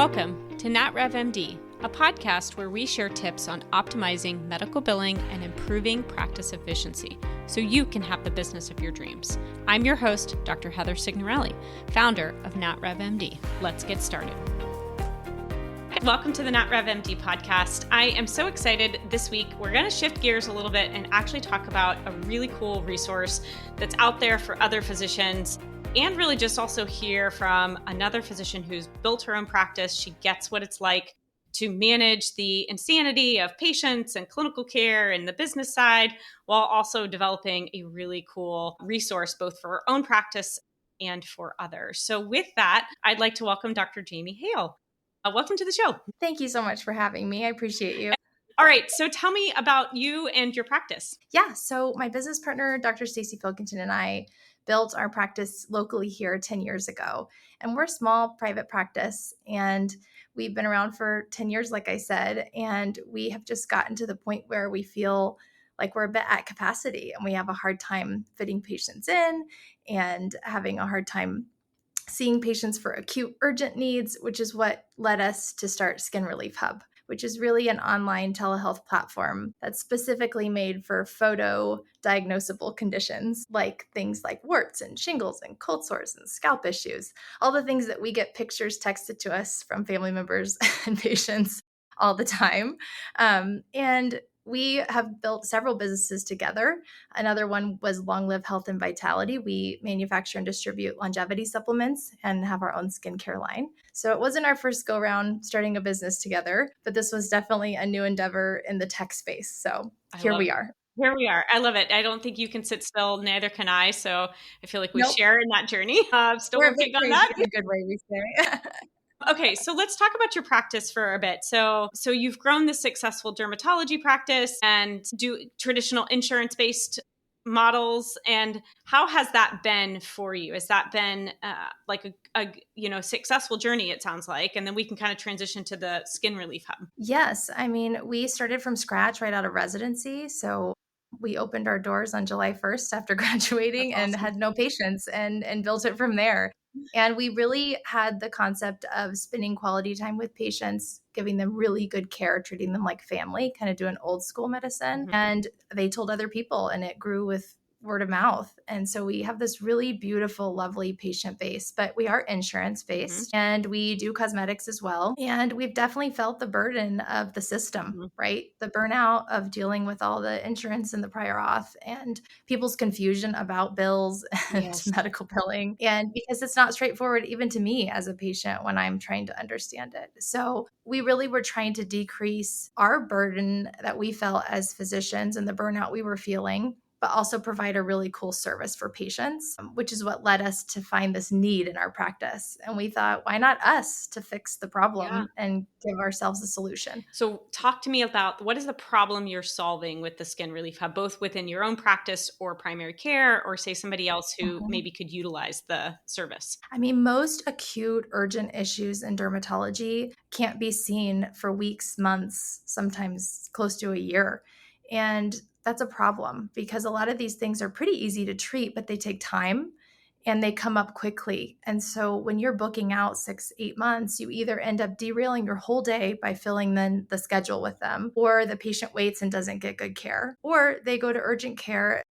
Welcome to NatrevMD, a podcast where we share tips on optimizing medical billing and improving practice efficiency so you can have the business of your dreams. I'm your host, Dr. Heather Signorelli, founder of NatrevMD. Let's get started. Welcome to the NatrevMD podcast. I am so excited this week. We're going to shift gears a little bit and actually talk about a really cool resource that's out there for other physicians, and really just also hear from another physician who's built her own practice. She gets what it's like to manage the insanity of patients and clinical care and the business side, while also developing a really cool resource both for her own practice and for others. So with that, I'd like to welcome Dr. Jamie Hale. Welcome to the show. Thank you so much for having me. I appreciate you. All right. So tell me about you and your practice. Yeah. So my business partner, Dr. Stacy Pilkington, and I built our practice locally here 10 years ago. And we're a small private practice, and we've been around for 10 years, like I said, and we have just gotten to the point where we feel like we're a bit at capacity and we have a hard time fitting patients in and having a hard time seeing patients for acute urgent needs, which is what led us to start SkinRelief Hub, which is really an online telehealth platform that's specifically made for photo diagnosable conditions, like things like warts and shingles and cold sores and scalp issues, all the things that we get pictures texted to us from family members and patients all the time. And we have built several businesses together. Another one was Long Live Health and Vitality. We manufacture and distribute longevity supplements and have our own skincare line. So it wasn't our first go around starting a business together, but this was definitely a new endeavor in the tech space. So here we are. Here we are. I love it. I don't think you can sit still. Neither can I. So I feel like we Nope. share in that journey. Still We're working on that. in a good way, we say. Okay, so let's talk about your practice for a bit. So you've grown this successful dermatology practice and do traditional insurance-based models. And how has that been for you? Has that been like a successful journey? It sounds like, and then we can kind of transition to the SkinRelief Hub. Yes, I mean, we started from scratch right out of residency. So we opened our doors on July 1st after graduating and had no patients and built it from there. And we really had the concept of spending quality time with patients, giving them really good care, treating them like family, kind of doing old school medicine. Mm-hmm. And they told other people, and it grew with word of mouth. And so we have this really beautiful, lovely patient base, but we are insurance based and we do cosmetics as well. And we've definitely felt the burden of the system, right? The burnout of dealing with all the insurance and the prior auth and people's confusion about bills and medical billing. And because it's not straightforward, even to me as a patient, when I'm trying to understand it. So we really were trying to decrease our burden that we felt as physicians and the burnout we were feeling, but also provide a really cool service for patients, which is what led us to find this need in our practice. And we thought, why not us to fix the problem and give ourselves a solution? So talk to me about what is the problem you're solving with the SkinRelief Hub, both within your own practice or primary care, or say somebody else who maybe could utilize the service? I mean, most acute urgent issues in dermatology can't be seen for weeks, months, sometimes close to a year. And that's a problem because a lot of these things are pretty easy to treat, but they take time and they come up quickly. And so when you're booking out 6-8 months, you either end up derailing your whole day by filling then the schedule with them, or the patient waits and doesn't get good care, or they go to urgent care,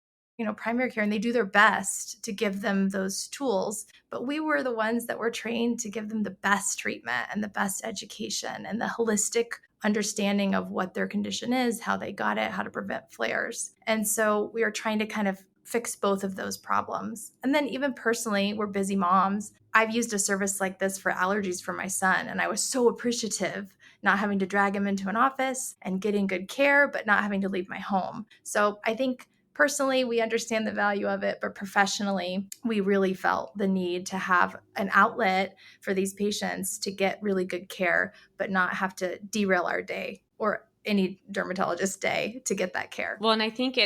primary care, and they do their best to give them those tools. But we were the ones that were trained to give them the best treatment and the best education and the holistic understanding of what their condition is, how they got it, how to prevent flares. And so we are trying to kind of fix both of those problems. And then even personally, we're busy moms. I've used a service like this for allergies for my son, and I was so appreciative not having to drag him into an office and getting good care, but not having to leave my home. So I think personally, we understand the value of it, but professionally, we really felt the need to have an outlet for these patients to get really good care, but not have to derail our day or any dermatologist's day to get that care. Well, and I think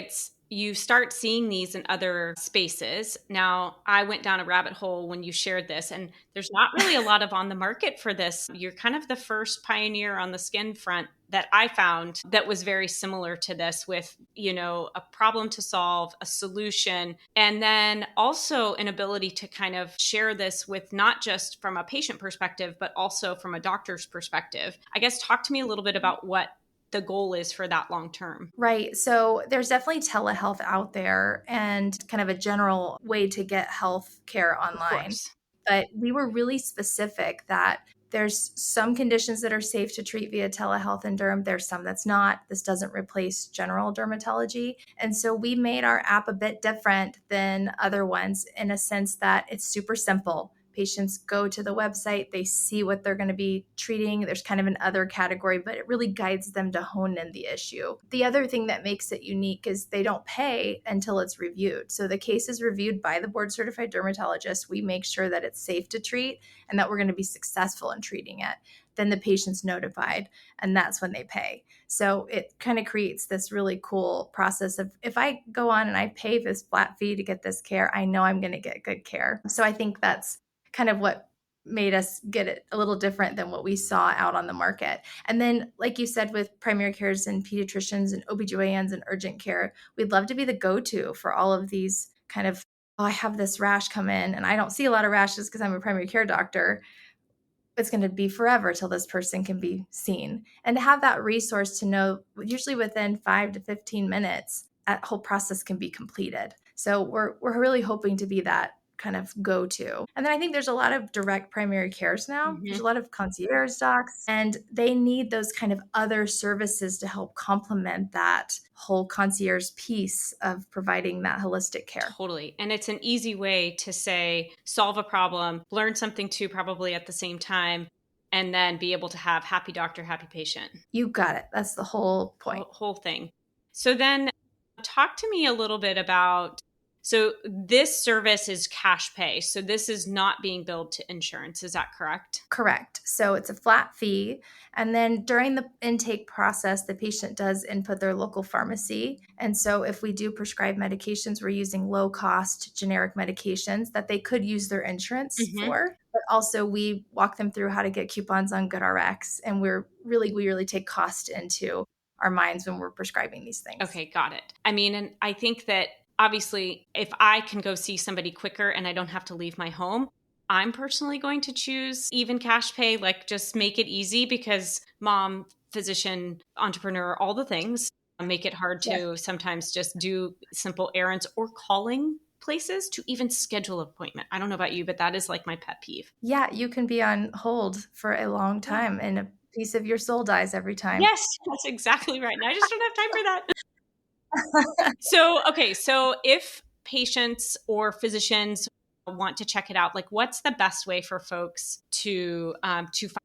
you start seeing these in other spaces. Now, I went down a rabbit hole when you shared this, and there's not really a lot of on the market for this. You're kind of the first pioneer on the skin front that I found that was very similar to this with, a problem to solve, a solution, and then also an ability to kind of share this with not just from a patient perspective, but also from a doctor's perspective. I guess talk to me a little bit about what the goal is for that long term. Right. So there's definitely telehealth out there and kind of a general way to get health care Of online. course. But we were really specific that there's some conditions that are safe to treat via telehealth and derm. There's some that's not. This doesn't replace general dermatology. And so we made our app a bit different than other ones in a sense that it's super simple. Patients go to the website, they see what they're going to be treating. There's kind of an other category, but it really guides them to hone in the issue. The other thing that makes it unique is they don't pay until it's reviewed. So the case is reviewed by the board certified dermatologist. We make sure that it's safe to treat and that we're going to be successful in treating it. Then the patient's notified, and that's when they pay. So it kind of creates this really cool process of if I go on and I pay this flat fee to get this care, I know I'm going to get good care. So I think that's kind of what made us get it a little different than what we saw out on the market. And then, like you said, with primary cares and pediatricians and OBGYNs and urgent care, we'd love to be the go-to for all of these kind of, oh, I have this rash come in and I don't see a lot of rashes because I'm a primary care doctor. It's going to be forever till this person can be seen. And to have that resource to know, usually within 5 to 15 minutes, that whole process can be completed. So we're really hoping to be that kind of go-to. And then I think there's a lot of direct primary cares now. There's a lot of concierge docs, and they need those kind of other services to help complement that whole concierge piece of providing that holistic care. Totally. And it's an easy way to say, solve a problem, learn something too, probably at the same time, and then be able to have happy doctor, happy patient. You got it. That's the whole point. Whole thing. So then talk to me a little bit about, so this service is cash pay. So this is not being billed to insurance. Is that correct? Correct. So it's a flat fee. And then during the intake process, the patient does input their local pharmacy. And so if we do prescribe medications, we're using low cost generic medications that they could use their insurance for. But also we walk them through how to get coupons on GoodRx. And we really take cost into our minds when we're prescribing these things. Okay, got it. I mean, and I think that obviously if I can go see somebody quicker and I don't have to leave my home, I'm personally going to choose even cash pay, like just make it easy because mom, physician, entrepreneur, all the things make it hard to sometimes just do simple errands or calling places to even schedule an appointment. I don't know about you, but that is like my pet peeve. Yeah, you can be on hold for a long time and a piece of your soul dies every time. Yes, that's exactly right. And I just don't have time for that. So if patients or physicians want to check it out, like what's the best way for folks to find?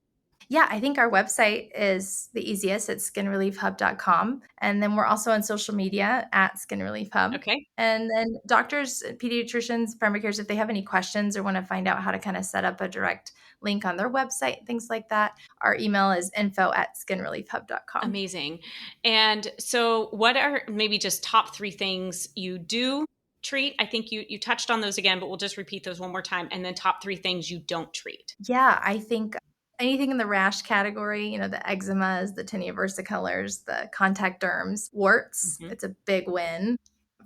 Yeah, I think our website is the easiest. It's skinreliefhub.com. And then we're also on social media at SkinRelief Hub. Okay. And then doctors, pediatricians, primary cares, if they have any questions or want to find out how to kind of set up a direct link on their website, things like that, our email is info@skinreliefhub.com. Amazing. And so what are maybe just top 3 things you do treat? I think you touched on those again, but we'll just repeat those one more time. And then top 3 things you don't treat. Yeah, I think anything in the rash category, the eczemas, the tinea versicolors, the contact derms, warts, it's a big win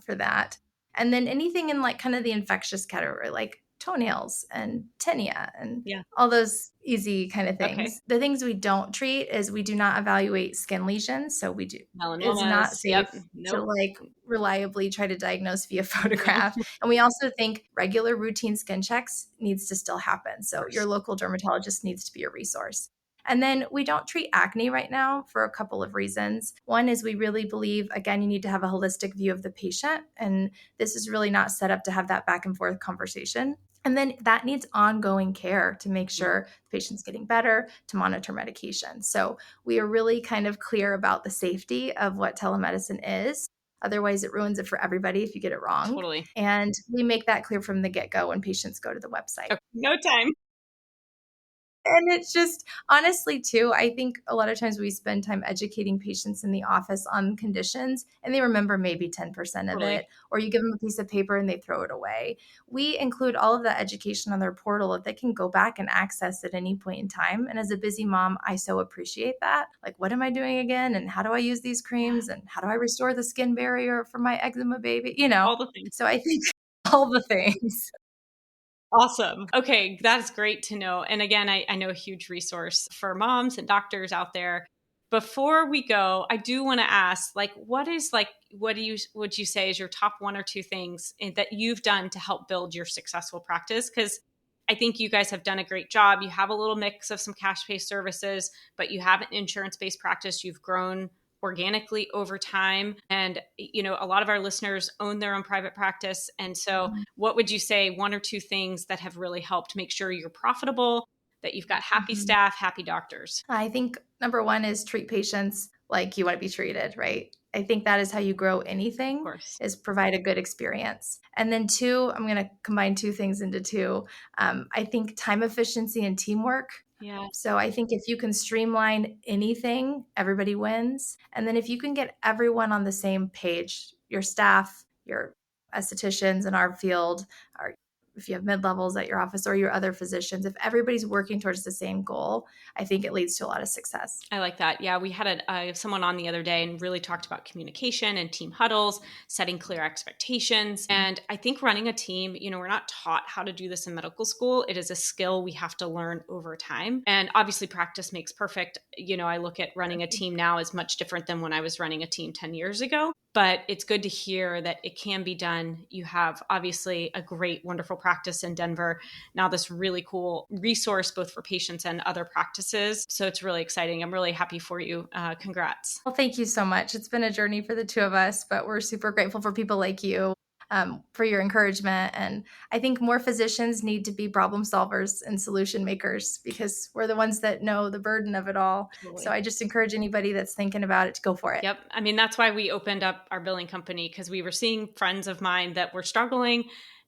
for that. And then anything in like kind of the infectious category, like toenails and tinea and all those easy kind of things. Okay. The things we don't treat is we do not evaluate skin lesions. So we do. It's not safe to like reliably try to diagnose via photograph. And we also think regular routine skin checks needs to still happen. So your local dermatologist needs to be a resource. And then we don't treat acne right now for a couple of reasons. One is we really believe, again, you need to have a holistic view of the patient. And this is really not set up to have that back and forth conversation. And then that needs ongoing care to make sure the patient's getting better, to monitor medication. So we are really kind of clear about the safety of what telemedicine is. Otherwise, it ruins it for everybody if you get it wrong. Totally. And we make that clear from the get-go when patients go to the website. Okay. No time. And it's just honestly too, I think a lot of times we spend time educating patients in the office on conditions and they remember maybe 10% of Totally. it, or you give them a piece of paper and they throw it away. We include all of that education on their portal that they can go back and access at any point in time. And as a busy mom, I so appreciate that. Like, what am I doing again? And how do I use these creams? And how do I restore the skin barrier for my eczema baby? All the things. So I think all the things. Awesome. Okay, that's great to know. And again, I know a huge resource for moms and doctors out there. Before we go, I do want to ask, like, what would you say is your top one or two things that you've done to help build your successful practice? Because I think you guys have done a great job. You have a little mix of some cash-based services, but you have an insurance-based practice. You've grown organically over time. And, a lot of our listeners own their own private practice. And so what would you say, one or two things that have really helped make sure you're profitable, that you've got happy staff, happy doctors? I think number one is treat patients like you want to be treated, right? I think that is how you grow anything, Of course. is provide a good experience. And then two, I'm going to combine two things into two. I think time efficiency and teamwork. Yeah. So I think if you can streamline anything, everybody wins. And then if you can get everyone on the same page, your staff, your estheticians in our field, or if you have mid-levels at your office or your other physicians, if everybody's working towards the same goal, I think it leads to a lot of success. I like that. Yeah, we had someone on the other day and really talked about communication and team huddles, setting clear expectations. And I think running a team, we're not taught how to do this in medical school. It is a skill we have to learn over time. And obviously practice makes perfect. I look at running a team now as much different than when I was running a team 10 years ago. But it's good to hear that it can be done. You have obviously a great, wonderful practice in Denver. Now this really cool resource, both for patients and other practices. So it's really exciting. I'm really happy for you. Congrats. Well, thank you so much. It's been a journey for the two of us, but we're super grateful for people like you. For your encouragement. And I think more physicians need to be problem solvers and solution makers because we're the ones that know the burden of it all. Totally. So I just encourage anybody that's thinking about it to go for it. Yep. I mean, that's why we opened up our billing company, because we were seeing friends of mine that were struggling.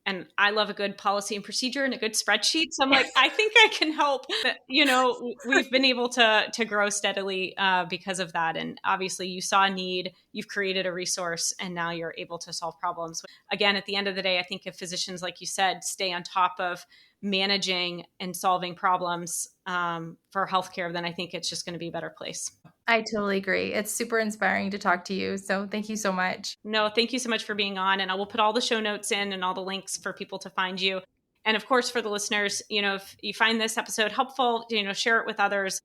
And I love a good policy and procedure and a good spreadsheet. So I'm like, I think I can help. But, we've been able to grow steadily because of that. And obviously you saw a need, you've created a resource, and now you're able to solve problems. Again, at the end of the day, I think if physicians, like you said, stay on top of managing and solving problems for healthcare, then I think it's just going to be a better place. I totally agree. It's super inspiring to talk to you. So thank you so much. No, thank you so much for being on. And I will put all the show notes in and all the links for people to find you. And of course, for the listeners, if you find this episode helpful, share it with others.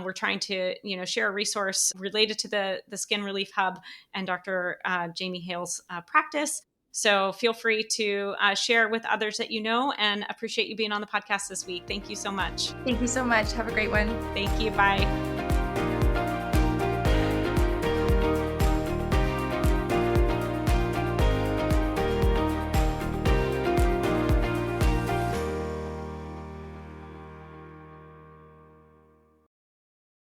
We're trying to, share a resource related to the SkinRelief Hub and Dr. Jamie Hale's practice. So feel free to share with others that you know, and appreciate you being on the podcast this week. Thank you so much. Thank you so much. Have a great one. Thank you. Bye.